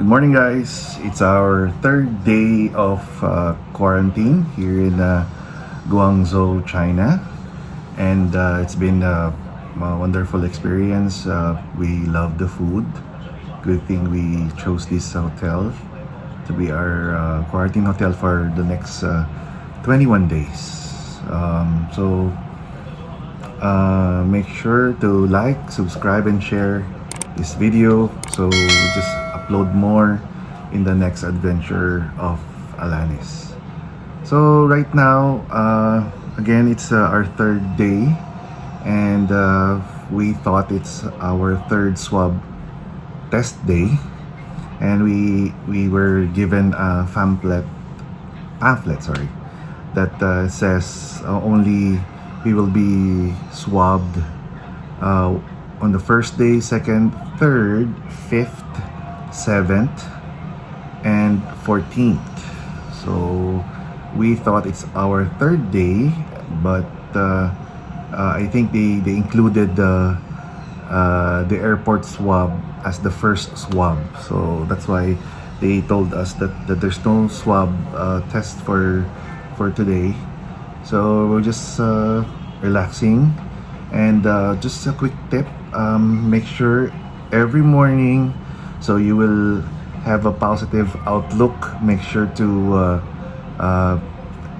morning, guys. It's our third day of quarantine here in Guangzhou, China, and it's been a wonderful experience. We love the food. Good thing we chose this hotel to be our quarantine hotel for the next 21 days. Make sure to like, subscribe, and share this video so we just upload more in the next adventure of Allanis. So right now, again, it's our third day, and we thought it's our third swab test day, and we were given a pamphlet, sorry, that says only we will be swabbed on the first day, second, third, fifth, 7th, and 14th. So we thought it's our third day, but I think they included the airport swab as the first swab. So that's why they told us that there's no swab test for today. So we're just relaxing. And just a quick tip, make sure every morning, so you will have a positive outlook, make sure to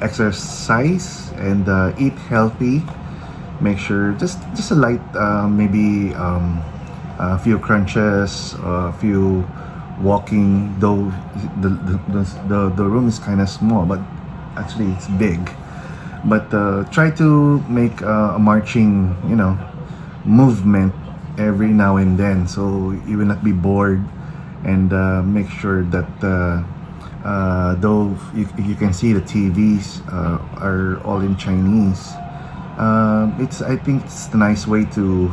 exercise and eat healthy. Make sure just a light, maybe a few crunches, a few walking, though the room is kind of small, but actually it's big. But try to make a marching, movement every now and then, so you will not be bored. And make sure that though you can see the TVs are all in Chinese, I think it's a nice way to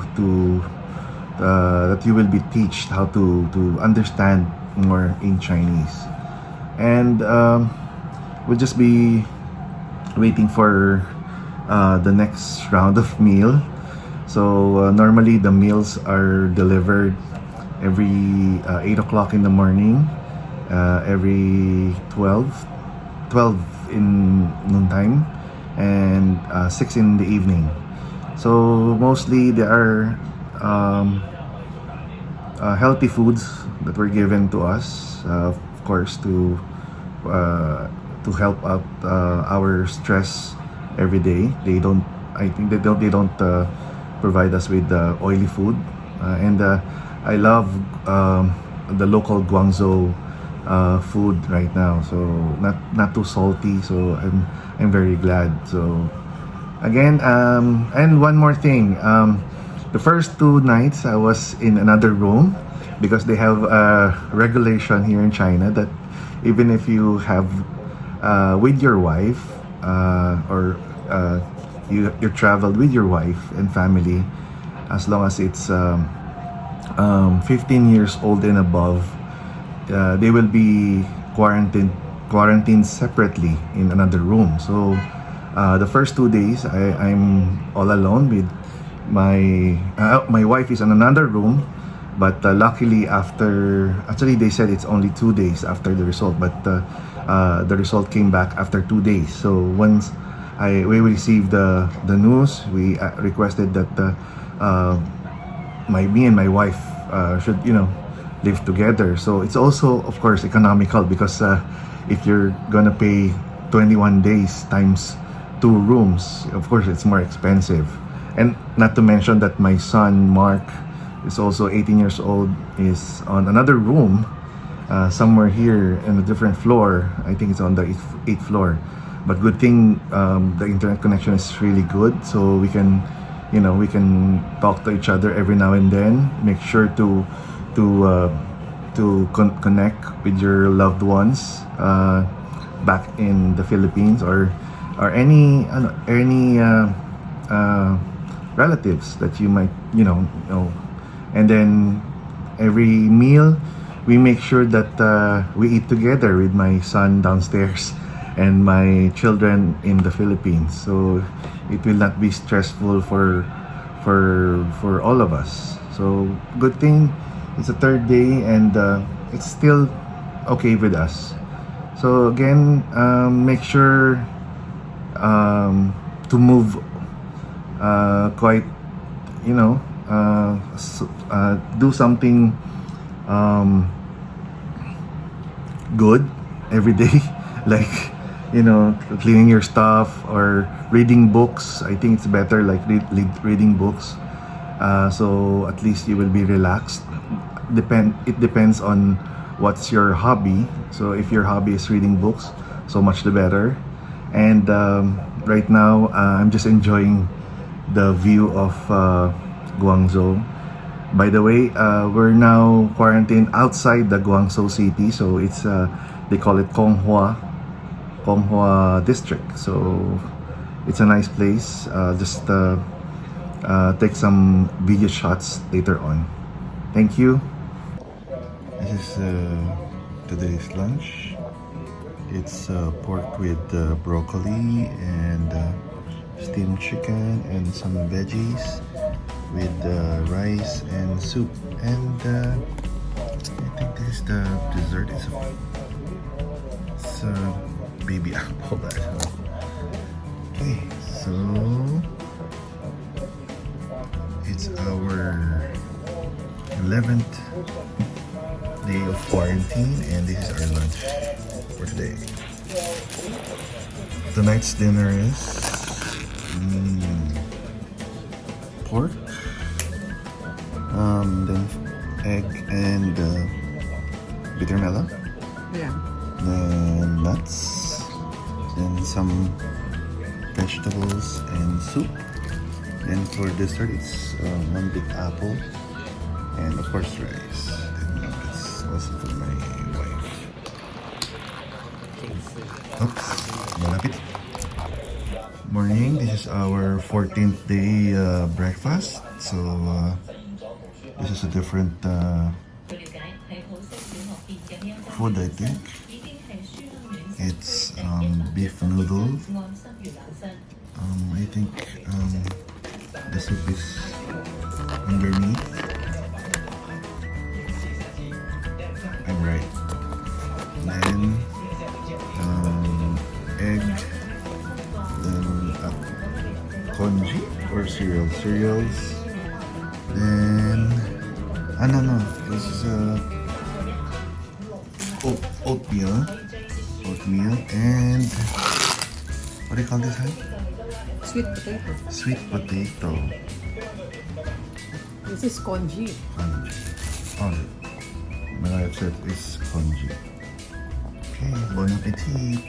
that you will be taught how to understand more in Chinese. And we'll just be waiting for the next round of meal. So normally the meals are delivered every 8 o'clock in the morning, every 12 in noontime, and 6 in the evening. So mostly there are healthy foods that were given to us, of course, to help out our stress every day. I think they don't provide us with oily food, and I love the local Guangzhou food right now. So not too salty. So I'm very glad. So again, and one more thing. The first 2 nights I was in another room because they have a regulation here in China that even if you have with your wife, or you traveled with your wife and family, as long as it's 15 years old and above, they will be quarantined separately in another room. So the first 2 days I'm all alone with my wife is in another room. But luckily, actually they said it's only 2 days after the result, but the result came back after 2 days. So once we received the news, we requested that me and my wife should live together. So it's also, of course, economical, because if you're gonna pay 21 days times 2 rooms, of course it's more expensive. And not to mention that my son Mark is also 18 years old, is on another room somewhere here in a different floor. I think it's on the 8th floor. But good thing the internet connection is really good, so we can talk to each other every now and then. Make sure to connect with your loved ones back in the Philippines, or any relatives that you might know. And then every meal we make sure that we eat together with my son downstairs and my children in the Philippines, so it will not be stressful for all of us. So good thing it's a third day, and it's still okay with us. So again, make sure to move quite, you know, do something good every day, like, you know, cleaning your stuff or reading books. I think it's better, like reading books, so at least you will be relaxed. It depends on what's your hobby. So if your hobby is reading books, so much the better. And right now, I'm just enjoying the view of Guangzhou. By the way, we're now quarantined outside the Guangzhou city, so it's they call it Konghua district. So it's a nice place. Just take some video shots later on. Thank you. This is today's lunch. It's pork with broccoli and steamed chicken and some veggies with rice and soup. And I think this is the dessert. It's a baby apple. Okay, so it's our 11th day of quarantine, and this is our lunch for today. Tonight's dinner is pork, then egg and bitter melon, Yeah. then nuts, then some vegetables and soup. Then for dessert, it's one big apple and of course rice. And it's also for my wife. Oops, bon appetit. Morning, this is our 14th day breakfast. So this is a different food, I think. It's beef noodle. I think the soup is underneath. I'm right. Then egg, then congee or cereals. Then no, this is oatmeal, and what do you call this? Sweet potato. Sweet potato. This is congee. Oh, my wife said it's congee. Okay, bon appetit.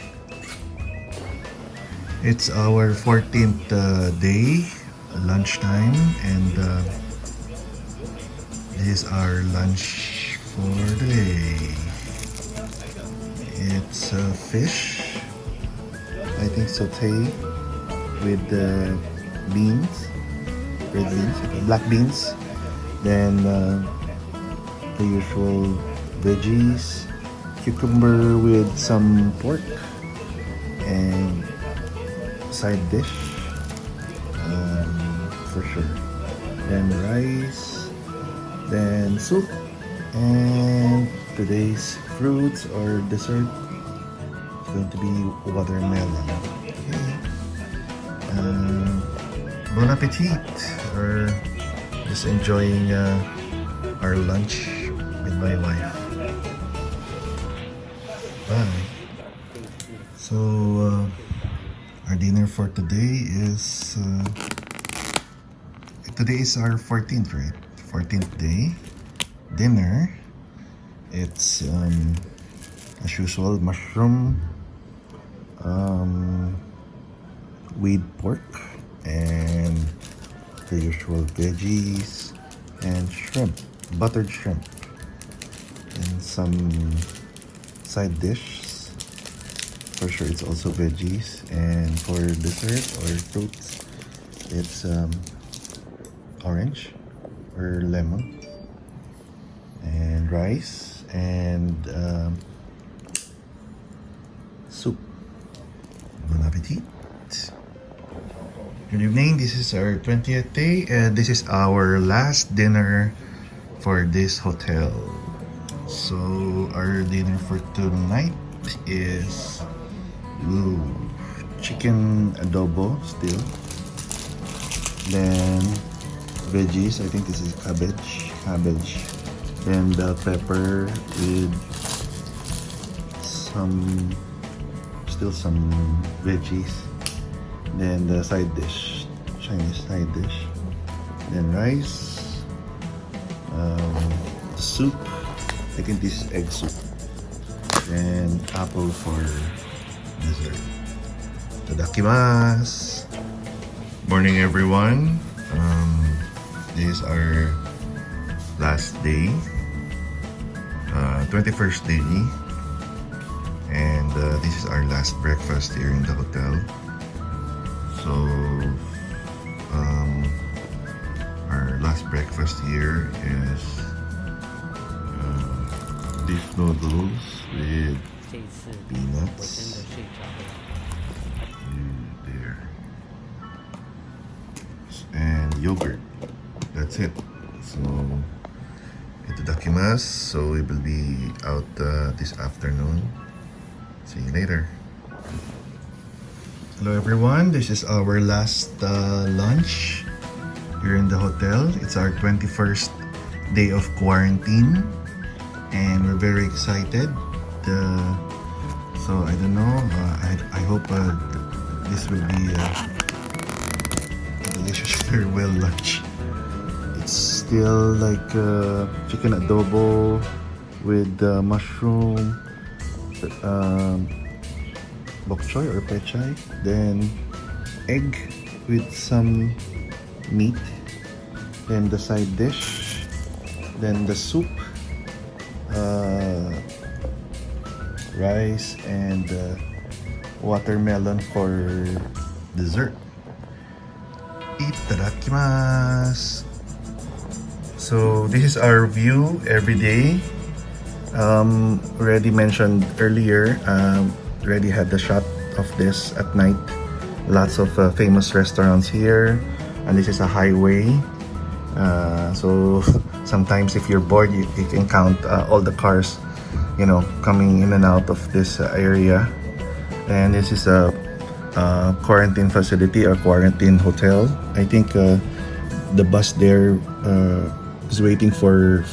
It's our 14th day, lunchtime, and this is our lunch for the day. It's fish, I think sauté with beans, red beans, black beans, then the usual veggies, cucumber with some pork, and side dish for sure. Then rice, then soup, and today's fruits or dessert is going to be watermelon. Okay. Bon appetit, or just enjoying our lunch with my wife. Bye. So our dinner for today is today is our 14th, right? 14th day dinner. It's as usual, mushroom, with pork, and the usual veggies and shrimp, buttered shrimp, and some side dishes. For sure, it's also veggies. And for dessert or fruits, it's orange or lemon, and rice, and soup. Bon appetit. Good evening, this is our 20th day, and this is our last dinner for this hotel. So our dinner for tonight is chicken adobo still. Then veggies, I think this is cabbage. Then the pepper with still some veggies. Then the side dish, Chinese side dish. Then rice, soup. I think this is egg soup. And apple for dessert. Tadakimasu! Morning everyone. This is our last day. 21st day. And this is our last breakfast here in the hotel. So our last breakfast here is beef noodles with peanuts. There. And yogurt. That's it. So itadakimasu. So we will be out this afternoon. See you later. Hello everyone. This is our last lunch here in the hotel. It's our 21st day of quarantine, and we're very excited. So I don't know. I hope this will be a delicious farewell lunch. It's still like chicken adobo with mushroom, bok choy or pechay, then egg with some meat, then the side dish, then the soup, rice, and watermelon for dessert. Itadakimasu! So this is our view every day. Already mentioned earlier, already had the shot of this at night. Lots of famous restaurants here, and this is a highway. So sometimes if you're bored, you can count all the cars, coming in and out of this area. And this is a quarantine facility or quarantine hotel. I think the bus there is waiting for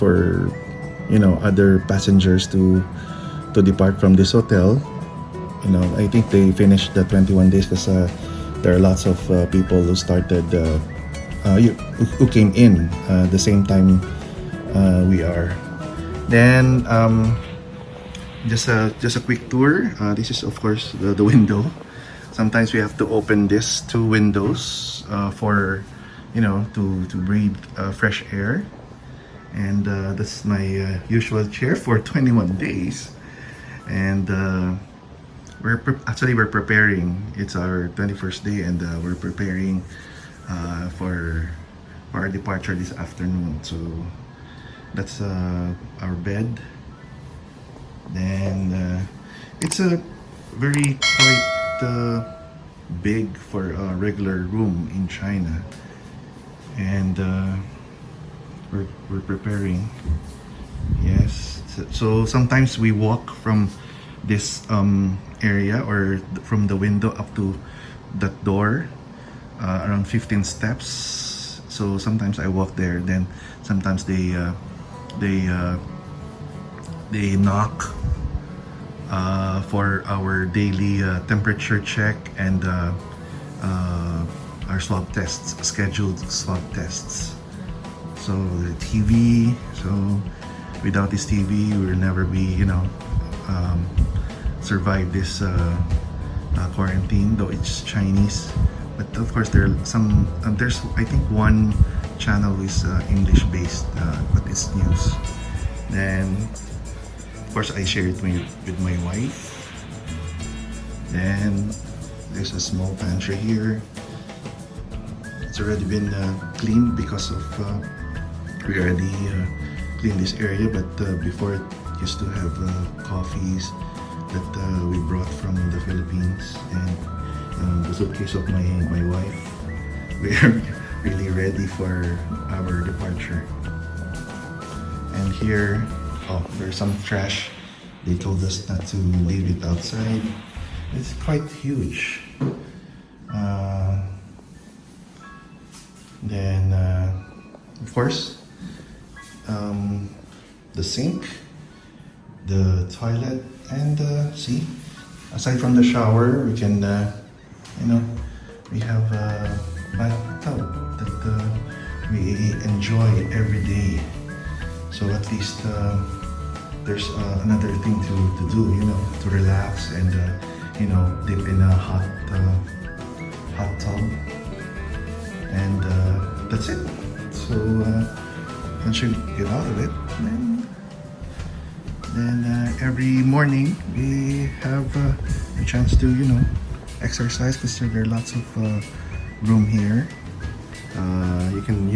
other passengers to depart from this hotel. I think they finished the 21 days because there are lots of people who started who came in the same time we are. Then just a quick tour. This is of course the window. Sometimes we have to open these two windows for to breathe fresh air. And that's my usual chair for 21 days. And we're preparing. It's our 21st day, and we're preparing for our departure this afternoon. So that's our bed. Then it's a very quite big for a regular room in China, and we're preparing. Yes. So sometimes we walk from this area or from the window up to that door, around 15 steps. So sometimes I walk there. Then sometimes they knock for our daily temperature check and our swab tests, scheduled swab tests. So the TV, so without this TV, we will never be, survive this quarantine, though it's Chinese. But of course, there's I think one channel is English based, but it's news. Then, of course, I share it with my wife. Then, there's a small pantry here. It's already been cleaned because of we already cleaned this area, but before it used to have coffees that we brought from the Philippines, and the suitcase of my wife. We are really ready for our departure. And here Oh, there's some trash. They told us not to leave it outside. It's quite huge. Uh, then, of course, the sink, the toilet, and see, aside from the shower, we can, we have a bathtub that we enjoy every day. So at least there's another thing to do, to relax and dip in a hot tub, and that's it. So once you get out of it, then every morning we have a chance to exercise, because there are lots of room here. You can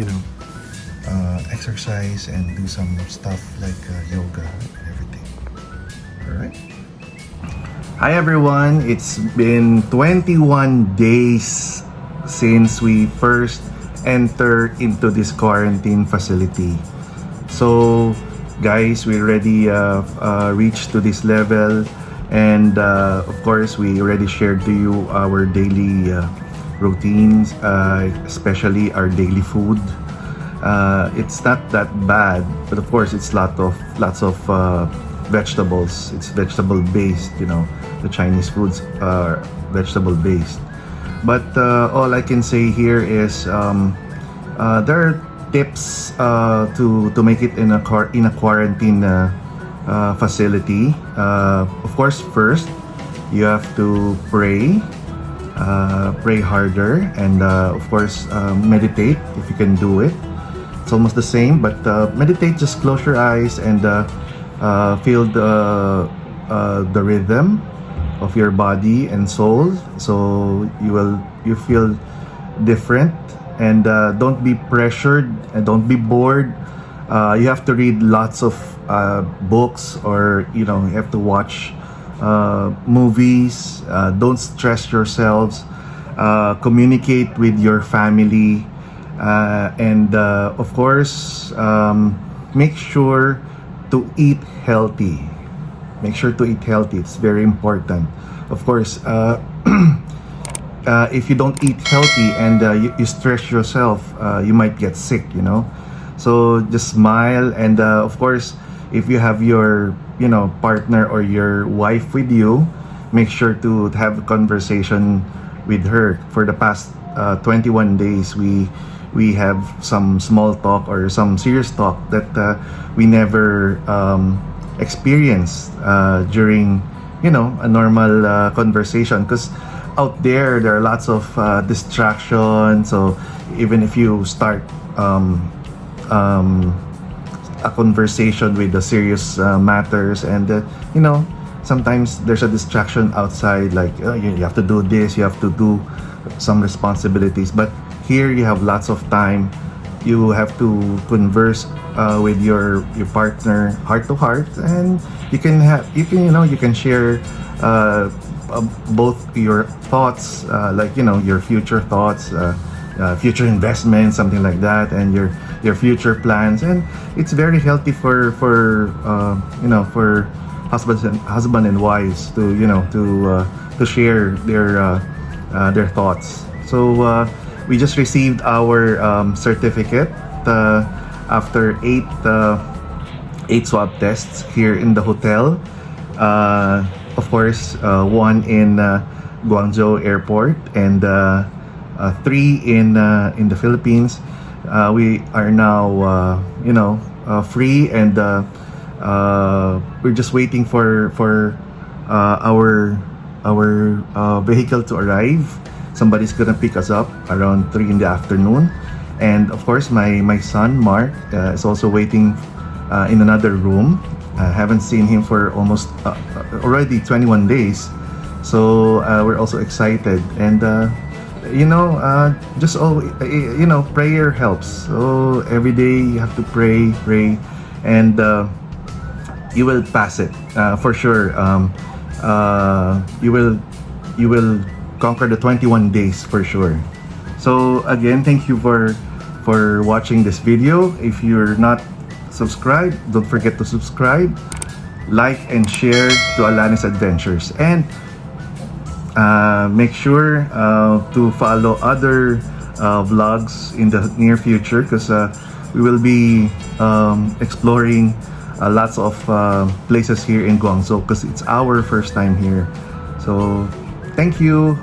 exercise and do some stuff like yoga and everything. Alright. Hi everyone, it's been 21 days since we first entered into this quarantine facility. So guys, we already reached to this level, and of course we already shared to you our daily routines, especially our daily food. It's not that bad, but of course it's lots of vegetables. It's vegetable based, the Chinese foods are vegetable based. But all I can say here is there are tips to make it in a quarantine facility. Of course, first you have to pray harder, and of course meditate if you can do it. It's almost the same, but meditate, just close your eyes and feel the rhythm of your body and soul, so you feel different. And don't be pressured and don't be bored. You have to read lots of books, or you have to watch movies. Don't stress yourselves. Communicate with your family, and of course make sure to eat healthy. It's very important. Of course, if you don't eat healthy and you stress yourself, you might get sick, So just smile, and of course, if you have your partner or your wife with you, make sure to have a conversation with her. For the past 21 days, we have some small talk or some serious talk that we never experienced during a normal conversation, because out there are lots of distractions. So even if you start a conversation with the serious matters, and sometimes there's a distraction outside, like you have to do this, you have to do some responsibilities. But here you have lots of time. You have to converse with your partner heart to heart, and you can share both your thoughts, like your future thoughts, future investments, something like that, and your future plans. And it's very healthy for husband and wives to share their thoughts. So we just received our certificate after eight swab tests here in the hotel. Of course, one in Guangzhou airport, and 3 in the Philippines. We are now free, and we're just waiting for our vehicle to arrive. Somebody's gonna pick us up around 3 in the afternoon, and of course my son Mark is also waiting in another room. I haven't seen him for almost already 21 days, so we're also excited. And just always, prayer helps. So every day you have to pray, and you will pass it for sure. You will conquer the 21 days for sure. So again, thank you for watching this video. If you're not subscribe. Don't forget to subscribe, like, and share to Allanis Adventures. And make sure to follow other vlogs in the near future, because we will be exploring lots of places here in Guangzhou, because it's our first time here. So thank you.